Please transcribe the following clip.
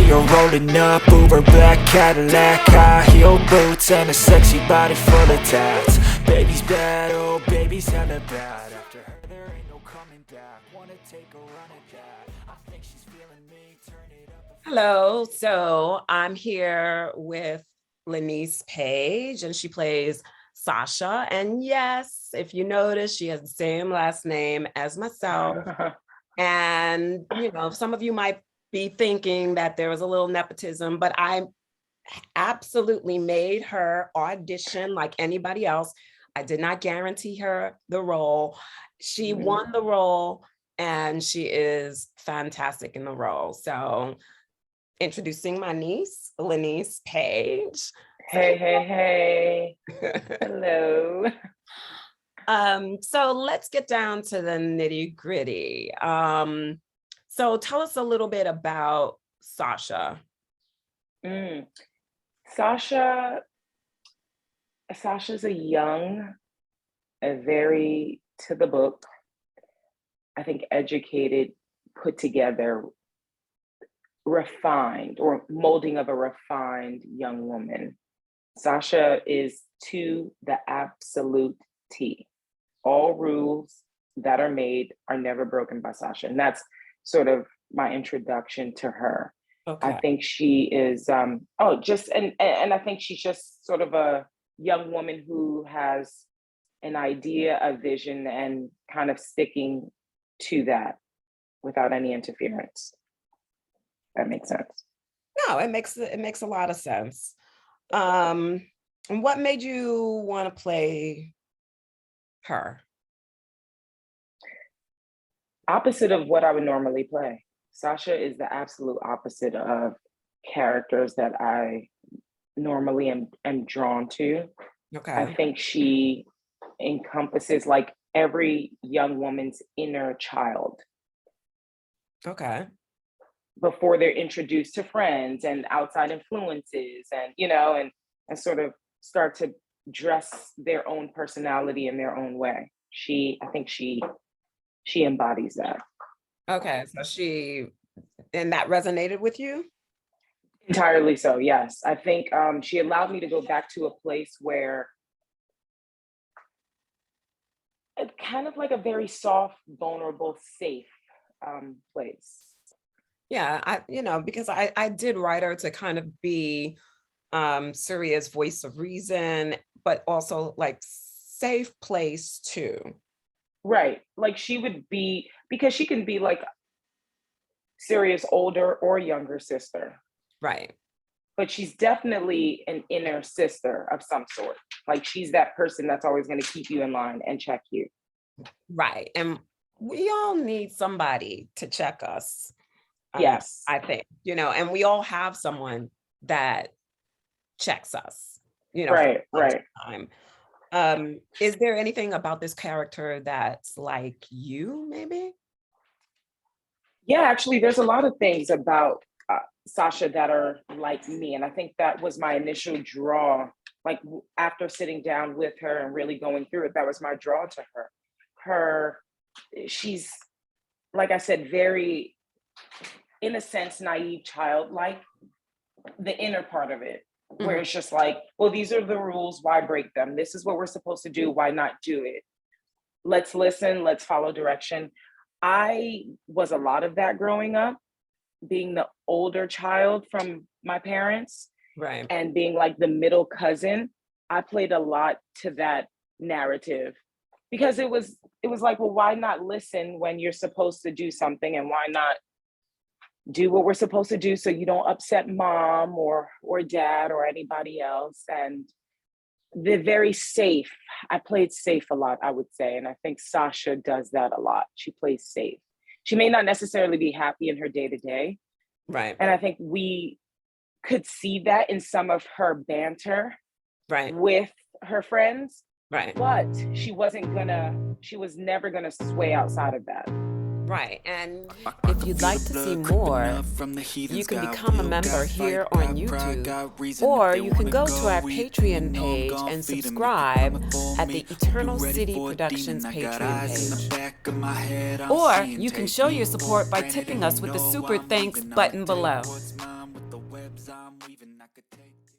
her rolling up, Uber black Cadillac, high heel boots and a sexy body full of tats. Baby's bad, oh baby's hella bad. After her there ain't no coming back. Wanna take a run at that? I think she's feeling me. Turn it up. Hello, so I'm here with Lynnese Page, and she plays Sasha. And yes, if you notice, she has the same last name as myself. And, some of you might be thinking that there was a little nepotism, but I absolutely made her audition like anybody else. I did not guarantee her the role. She won the role, and she is fantastic in the role. So introducing my niece, Lynnese Page. Hey. Hello. So let's get down to the nitty gritty. So tell us a little bit about Sasha. Sasha's a very to the book, I think educated, put together, refined, or molding of a refined young woman. Sasha is to the absolute T. All rules that are made are never broken by Sasha. And that's sort of my introduction to her. Okay. I think she is, and I think she's just sort of a young woman who has an idea, a vision, and kind of sticking to that without any interference. That makes sense. No, it makes a lot of sense. And what made you want to play her? Opposite of what I would normally play. Sasha is the absolute opposite of characters that I normally am drawn to. Okay. I think she encompasses like every young woman's inner child. Okay. Before they're introduced to friends and outside influences and, and sort of start to dress their own personality in their own way. I think she embodies that. Okay, so and that resonated with you? Entirely so, yes. I think she allowed me to go back to a place where it's kind of like a very soft, vulnerable, safe place. Yeah, because I did write her to kind of be Syria's voice of reason, but also like safe place too. Right. Like she would be, because she can be like Syria's older or younger sister. Right. But she's definitely an inner sister of some sort. Like she's that person that's always going to keep you in line and check you. Right. And we all need somebody to check us. Yes. I think, and we all have someone that checks us, Right. Time. Is there anything about this character that's like you, maybe? Yeah, actually, there's a lot of things about Sasha that are like me. And I think that was my initial draw. Like after sitting down with her and really going through it, that was my draw to her. She's, like I said, very, in a sense, naive, childlike, the inner part of it. Where it's just like, well, these are the rules, why break them? This is what we're supposed to do, why not do it? Let's listen, let's follow direction. I was a lot of that growing up, being the older child from my parents, right, and being like the middle cousin. I played a lot to that narrative because it was like, well, why not listen when you're supposed to do something, and why not do what we're supposed to do so you don't upset mom or dad or anybody else. And they're very safe. I played safe a lot, I would say. And I think Sasha does that a lot. She plays safe. She may not necessarily be happy in her day-to-day. Right. And I think we could see that in some of her banter with her friends. Right. But she was never gonna sway outside of that. Right. And if you'd like to see more, you can become a member here on YouTube, or you can go to our Patreon page and subscribe at the Eternal City Productions Patreon page. Or you can show your support by tipping us with the Super Thanks button below. leaving, I could tell